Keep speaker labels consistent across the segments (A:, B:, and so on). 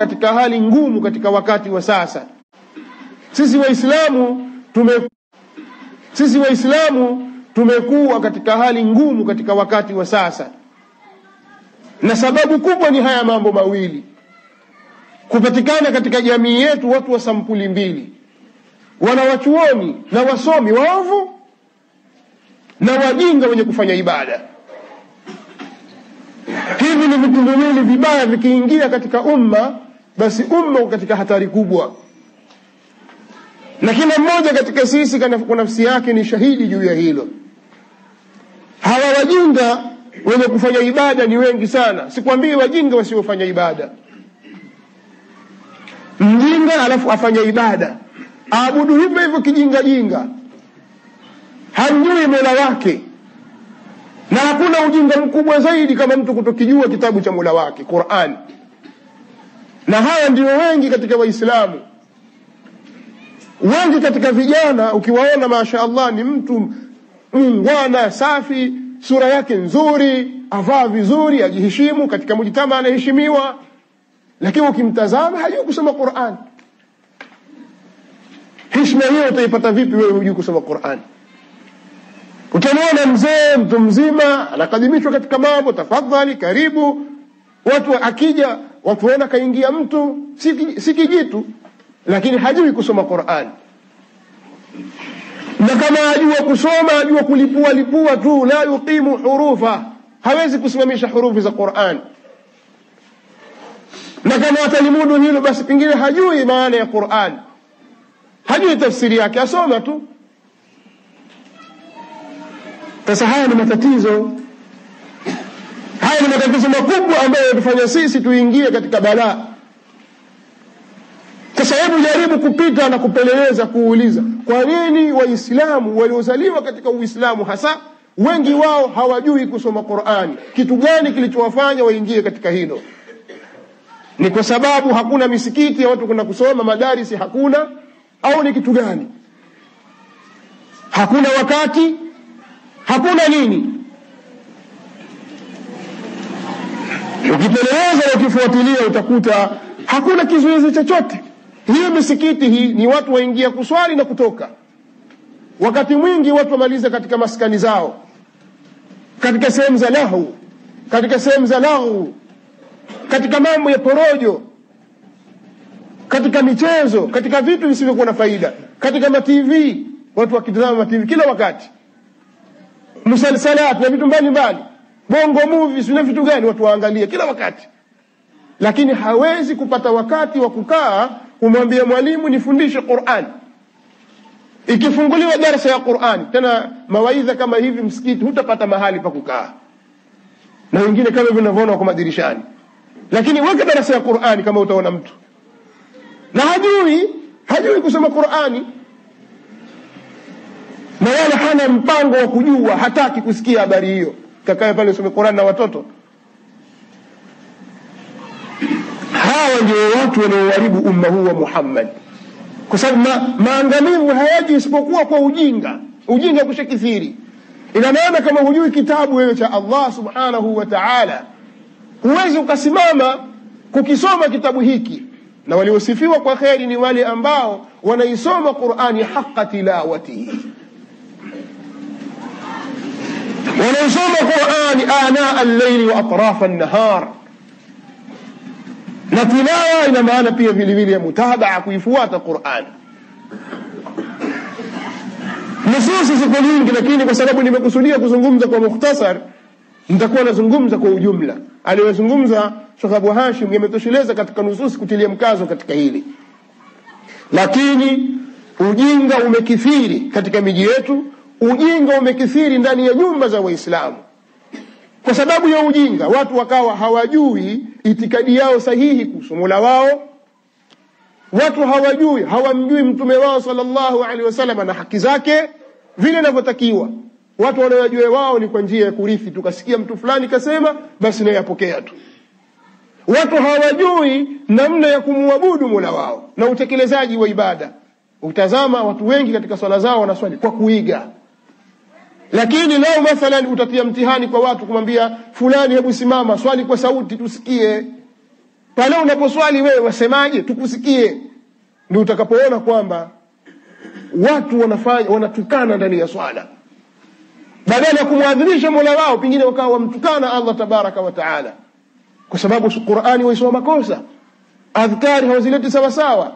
A: katika hali ngumu katika wakati wa sasa. Sisi Waislamu tumekuwa katika hali ngumu katika wakati wa sasa, na sababu kubwa ni haya mambo mawili: kupatikana katika jamii yetu watu wa sampuli mbili, wanawachuoni na wasomi waovu na wajinga wenye kufanya ibada. Hivi ni vitu viwili vibaya, vikiingia katika umma, basi umma uko katika hatari kubwa. Na kila mmoja katika sisi kwa nafsi yake ni shahidi juu ya hilo. Hawa wajinga wenye kufanya ibada ni wengi sana. Sikwambii wajinga wasiofanya ibada. Mjinga alafu afanya ibada, aabudu hivyo hivyo kijinga jinga, hamjui Mola wake. Na hakuna ujinga mkubwa zaidi kama mtu kutokijua kitabu cha Mola wake, Qur'an. Na haya ndio wengi katika Waislamu. Wengi katika vijana ukiwaona, mashaallah, ni mtu mungwana, safi, sura yake nzuri, avaa vizuri, ajiheshimu, katika mujtama anaheshimiwa, lakini ukimtazama hajui kusoma Qur'an. Heshima hiyo utaipata vipi wewe hujui kusoma Qur'an? Utamwona mzee, mtu mzima, anakadimishwa katika mambo, tafadhali, karibu. Watu akija, watu wana kaingia mtu si kijitu, lakini hajui kusoma Qur'an. Na kama ajua kusoma, ajua kulipua tu, la yuqimu hurufa, hawezi kusimamisha hurufi za Qur'an. Na kama atalimudu hilo, basi pengine hajui maana ya Qur'an, hajui tafsiri yake, asoma tu. Sasa haya ni matatizo. Haya ni matatizo makubwa ambayo yanatufanya sisi tuingie katika balaa. Sasa hebu jaribu kupita na kupeleleza, kuuliza, kwa nini Waislamu waliozaliwa katika Uislamu hasa wengi wao hawajui kusoma Qur'ani? Kitu gani kilichowafanya waingie katika hilo? Ni kwa sababu hakuna misikiti ya watu kwenda kusoma, madarisi hakuna, au ni kitu gani? Hakuna wakati, hakuna nini? Ukipeleleza na ukifuatilia utakuta hakuna kizuizi chochote. Hiyo misikiti hii ni watu waingia kuswali na kutoka. Wakati mwingi watu wamaliza katika maskani zao, katika sehemu za lahu, katika sehemu za lahu, katika mambo ya porojo, katika michezo, katika vitu visivyokuwa na faida, katika ma-TV, watu wakitazama ma-TV kila wakati, musalsalat na vitu mbalimbali, bongo movies na vitu gani watu waangalia kila wakati. Lakini hawezi kupata wakati wa kukaa kumwambia mwalimu nifundishe Qur'an. Ikifunguliwa darasa ya Qur'an, tena mawaidha kama hivi msikiti, hutapata mahali pa kukaa, na wengine kama hivyo unavyoona kwa madirishani. Lakini weka darasa ya Qur'ani, kama utaona mtu na hajui kusoma Qur'ani, na wala hana mpango wa kujua, hataki kusikia habari hiyo, kakae pale usome Qur'an na watoto. Hawa ndio watu wanaoharibu umma huu wa Muhammad, kwa sababu maangamivu hayaji isipokuwa kwa ujinga. Ujinga kushakithiri. Ina maana kama hujui kitabu wewe cha Allah subhanahu wa ta'ala, huwezi ukasimama kukisoma kitabu hiki. Na waliosifiwa kwa kheri ni wale ambao wanaisoma Qur'ani haqqa tilawatihi, wanaisoma Qur'ani ana al-layli wa atrafa an-nahar. Na tilawa ina maana pia vile vile ya mutabaa, kuifuata Qur'an. Nususi ziko nyingi, lakini kwa sababu nimekusudia kuzungumza kwa mukhtasar, nitakuwa nazungumza kwa ujumla. Aliyozungumza Sheikh Abu Hashim yametosheleza katika nususi kutilia mkazo katika hili. Lakini ujinga umekithiri katika miji yetu, ujinga umekithiri ndani ya nyumba za Waislamu. Kwa sababu ya ujinga, watu wakawa hawajui itikadi yao sahihi kuhusu Mola wao. Watu hawamjui mtume wao sallallahu alaihi wasallam na haki zake vile inavyotakiwa. Watu wanayojua wao ni kwa njia ya kurithi, tukasikia mtu fulani kasema, basi naye apokea tu. Watu hawajui namna ya kumwabudu Mola wao na utekelezaji wa ibada. Utazama watu wengi katika swala zao wanaswali kwa kuiga. Lakini leo mathalan utatia mtihani kwa watu kumwambia fulani, hebu simama swali kwa sauti tusikie, Pale unaposwali wewe wasemaje? Tukusikie. Ndio utakapoona kwamba watu wanatukana ndani ya swala, badala ya kumwadhimisha Mola wao pengine wakawa wamtukana Allah tabaraka wa taala, kwa sababu Qur'ani waisoma makosa, adhkari hawazileti sawa sawa,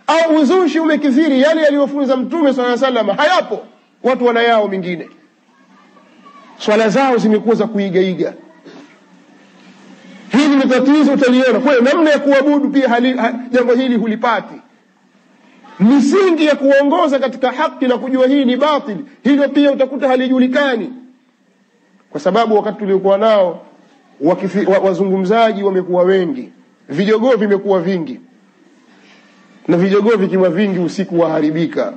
A: au uzushi umekithiri. Yale aliyofunza Mtume sallallahu alaihi wasallam hayapo, watu wanayao mingine. Swala zao zimekuwa za kuigaiga. Hili ni tatizo, utaliona. Kwa hiyo namna ya kuabudu pia jambo hili hulipati. Misingi ya kuongoza katika haki na kujua hii ni batili, hilo pia utakuta halijulikani, kwa sababu wakati tuliokuwa nao wazungumzaji wamekuwa wengi, vijogoo vimekuwa vingi, na vijogoo vikiwa vingi usiku waharibika.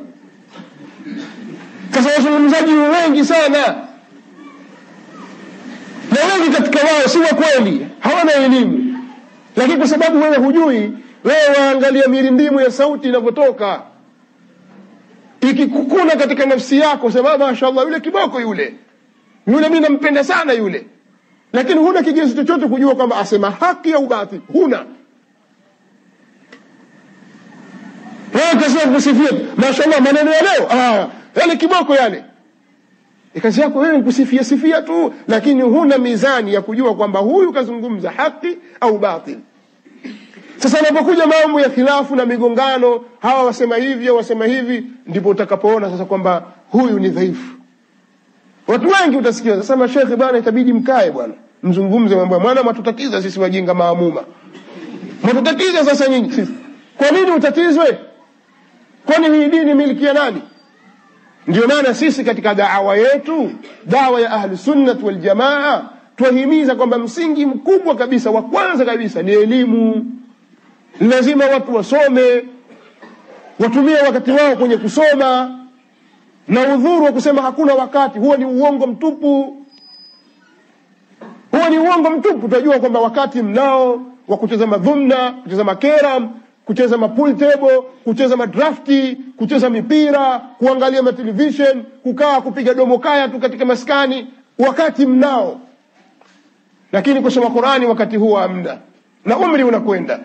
A: Sasa wazungumzaji wengi sana, na wengi katika wao si wa kweli, hawana elimu. Lakini kwa sababu wewe hujui, wewe waangalia mirindimu ya sauti inavyotoka, ikikukuna katika nafsi yako, sababu mashaallah yule kiboko yule mimi nampenda sana yule, lakini huna kigezo chochote kujua kwamba asema haki au batili. Huna. Wewe kasema kusifia mashaallah maneno ya leo, yale kiboko yale, kazi yako wewe kusifia sifia tu, lakini huna mizani ya kujua kwamba huyu kazungumza haki au batili. Sasa unapokuja mambo ya khilafu na migongano, hawa wasema hivi au wasema hivi, ndipo utakapoona sasa kwamba huyu ni dhaifu. Watu wengi utasikia sasa, mashekhi bwana itabidi mkae bwana mzungumze mambo, maana matutatiza sisi wajinga maamuma. Matutatiza sasa nyinyi sisi. Kwa nini utatizwe? Kwani hii dini miliki ya nani? Ndio maana sisi katika da'wa yetu, da'wa ya ahli sunnah wal jamaa, tuhimiza kwamba msingi mkubwa kabisa wa kwanza kabisa ni elimu. Lazima watu wasome, watumie wakati wao kwenye kusoma, na udhuru wa kusema hakuna wakati, huo ni uongo mtupu. Huo ni uongo mtupu. Tutajua kwamba wakati mnao wa kucheza madhumna, kucheza makeram, kucheza mapool table, kucheza madrafti, kucheza mipira, kuangalia matelevision, kukaa kupiga domo kaya tu katika maskani, wakati mnao. Lakini kusoma Qur'ani wakati huo hamna, na umri unakwenda.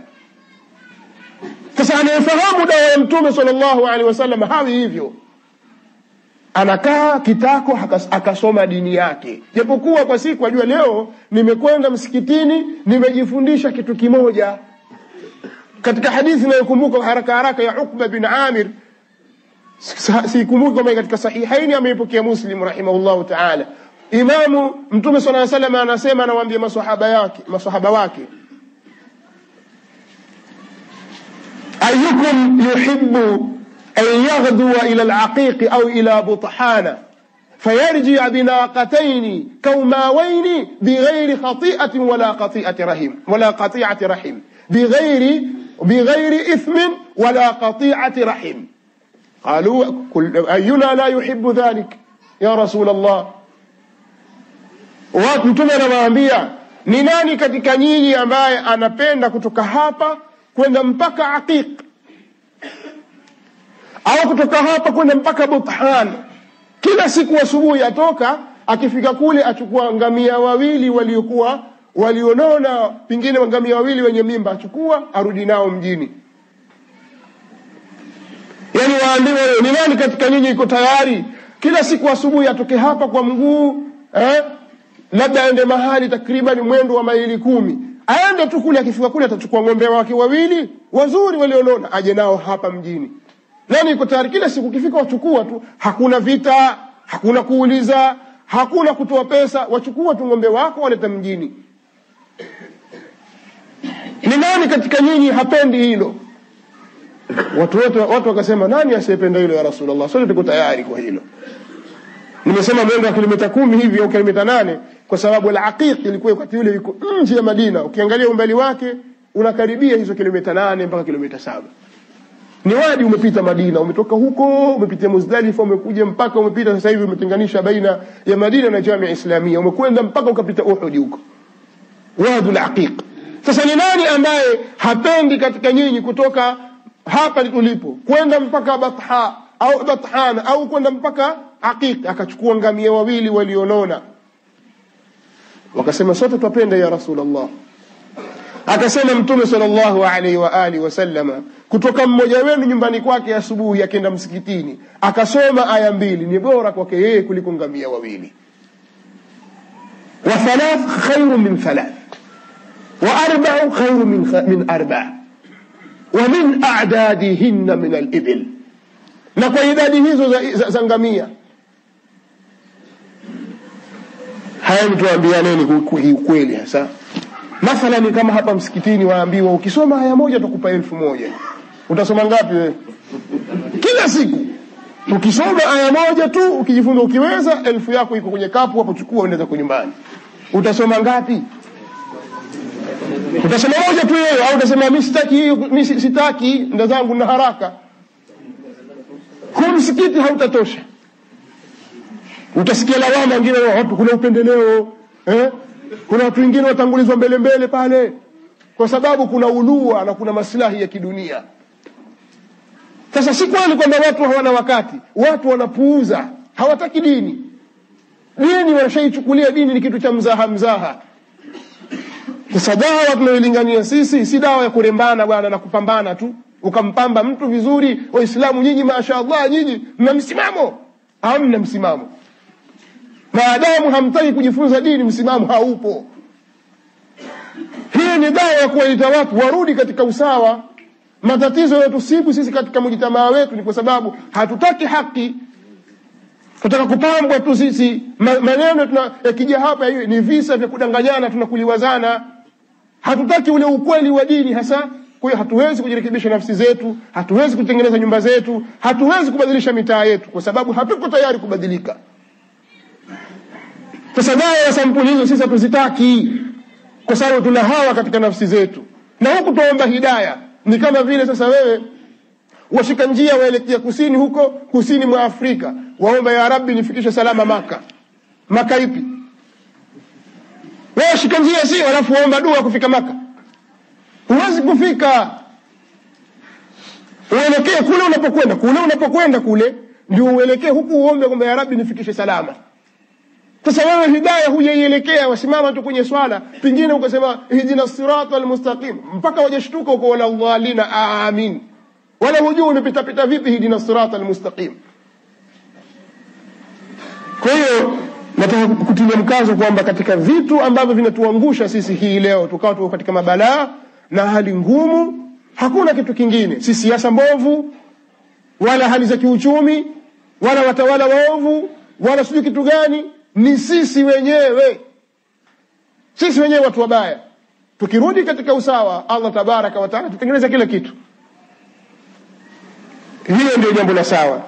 A: Sasa anayefahamu dawa ya Mtume sallallahu alaihi wasallam hawi hivyo, anakaa kitako akasoma dini yake. Japokuwa kwa siku ajua leo nimekwenda msikitini nimejifundisha kitu kimoja. Katika hadithi nayokumbuka haraka haraka ya Uqba bin Amir, sikumbuki kama katika sahihaini ameipokea Muslim rahimahullahu ta'ala, Imamu Mtume sallallahu alaihi wasallam anasema, anawaambia maswahaba wake, ayukum yuhibbu an yaghduwa ila al-aqiq au ila buthana fayarji' binaqatayn kawmawayn bighayri khati'atin wala qati'ati rahim bighayri ithmin wala qati'ati rahim. قالوا أينا لا يحب ذلك يا رسول الله. Watu Mtume anawaambia, ni nani katika nyinyi ambaye anapenda kutoka hapa kwenda mpaka Aqiq, au kutoka hapa kwenda mpaka Buthan, kila siku asubuhi atoka, akifika kule achukua ngamia wawili walionona, pengine ngamia wawili wenye mimba, achukua arudi nao mjini. Yani waambiwa, ni nani katika nyinyi iko tayari kila siku asubuhi atoke hapa kwa mguu, labda aende mahali takriban mwendo wa maili 10, aende tu kule, akifika kule atachukua ng'ombe wake wawili wazuri walionona, aje nao hapa mjini. Nani iko tayari kila siku ukifika wachukua tu, hakuna vita, hakuna kuuliza, hakuna kutoa pesa, wachukua tu ng'ombe wako waleta mjini. Ni nani katika nyinyi hapendi hilo? Watu wakasema, nani asiyependa hilo ya Rasulullah? Sote tuko tayari kwa hilo. Nimesema mwendo wa kilomita 10 hivi au kilomita 8, kwa sababu al-Aqiq ilikuwa wakati ule iko nje ya Madina. Ukiangalia umbali wake unakaribia hizo kilomita 8 mpaka kilomita 7. Ni wadi umepita Madina, umetoka huko, umepitia Muzdalifa, umekuja mpaka umepita sasa hivi umetenganisha baina ya Madina na Jamia Islamia, umekwenda mpaka ukapita Uhud huko. Wadi al-Aqiq. Sasa ni nani ambaye hapendi katika nyinyi kutoka hapa tulipo kwenda mpaka Bathan au kwenda mpaka Aqiq, akachukua ngamia wawili walionona? Wakasema, sote tupende ya Rasulullah. Akasema Mtume sallallahu alaihi wa alihi wasallama, kutoka mmoja wenu nyumbani kwake asubuhi akenda msikitini akasoma aya 2 ni bora kwake yeye kuliko ngamia wawili. Wa thalath khairu min thalath wa arba'u khairu min arba' wa min a'dadihinna min al-ibil. Na kwa idadi hizo za ngamia. Haya mtuambianeni ukweli hasa. Mathalan kama hapa msikitini waambiwa ukisoma aya moja tukupa 1000. Utasoma ngapi wewe? Kila siku ukisoma aya moja tu, ukijifunza ukiweza, 1000 yako iko kwenye kapu hapo, chukua uende zako nyumbani. Utasoma ngapi? Utasoma moja tu wewe, au utasema mimi sitaki hiyo, mimi sitaki, ndio zangu na haraka. Kwa msikiti hautatosha. Utasikia lawama wengine watu kuna upendeleo, kuna watu wengine watangulizwa mbele pale kwa sababu kuna ulua na kuna maslahi ya kidunia. Sasa si kweli kwamba watu hawana wakati, watu wanapuuza, hawataki dini. Dini wanashaichukulia dini ni kitu cha mzaha. Sasa dawa tunailingania sisi si dawa ya kurembana bwana na kupambana tu. Ukampamba mtu vizuri, Waislamu nyinyi mashaallah nyinyi mna msimamo. Hamna msimamo. Maadamu hamtaki kujifunza dini, msimamo haupo. Hii ni dawa ya kuwaita watu warudi katika usawa. Matatizo yetusibu sisi katika mjitamaa wetu ni kwa sababu hatutaki haki. Tunataka kupambwa tu sisi. Maneno yakija hapa ni visa vya kudanganyana, tunakuliwazana. Hatutaki ule ukweli wa dini hasa. Kwa hiyo hatuwezi kujirekebisha nafsi zetu, hatuwezi kutengeneza nyumba zetu, hatuwezi kubadilisha mitaa yetu kwa sababu hatuko tayari kubadilika. Sasa dawa ya sampuli hizo sisi hatuzitaki kwa sababu tuna hawa katika nafsi zetu. Na huku tuomba hidayah ni kama vile sasa wewe washika njia waelekea kusini, huko kusini mwa Afrika, waomba ya Rabbi nifikishe salama Maka. Maka ipi? Wewe shika njia si alafu waomba dua kufika Maka. Huwezi kufika. Uelekee kule unapokwenda kule ndio uelekee huku, uombe kwamba ya Rabbi nifikishe salama. Sasa wewe hidayah hujaielekea, wasimama tu kwenye swala, pingine ukasema ihdina siratal mustaqim, mpaka wajashtuka uko wala dhalina amin. Wala hujui unapita vipi ihdina siratal mustaqim. Kwa hiyo nataka kutilia mkazo kwamba katika vitu ambavyo vinatuangusha sisi hii leo tukawa tuko katika mabalaa na hali ngumu, hakuna kitu kingine. Si siasa mbovu, wala hali za kiuchumi, wala watawala waovu, wala sijui kitu gani, ni sisi wenyewe. Sisi wenyewe watu wabaya. Tukirudi katika usawa, Allah tabaraka wa taala tutengeneza kila kitu. Hiyo ndio jambo la sawa.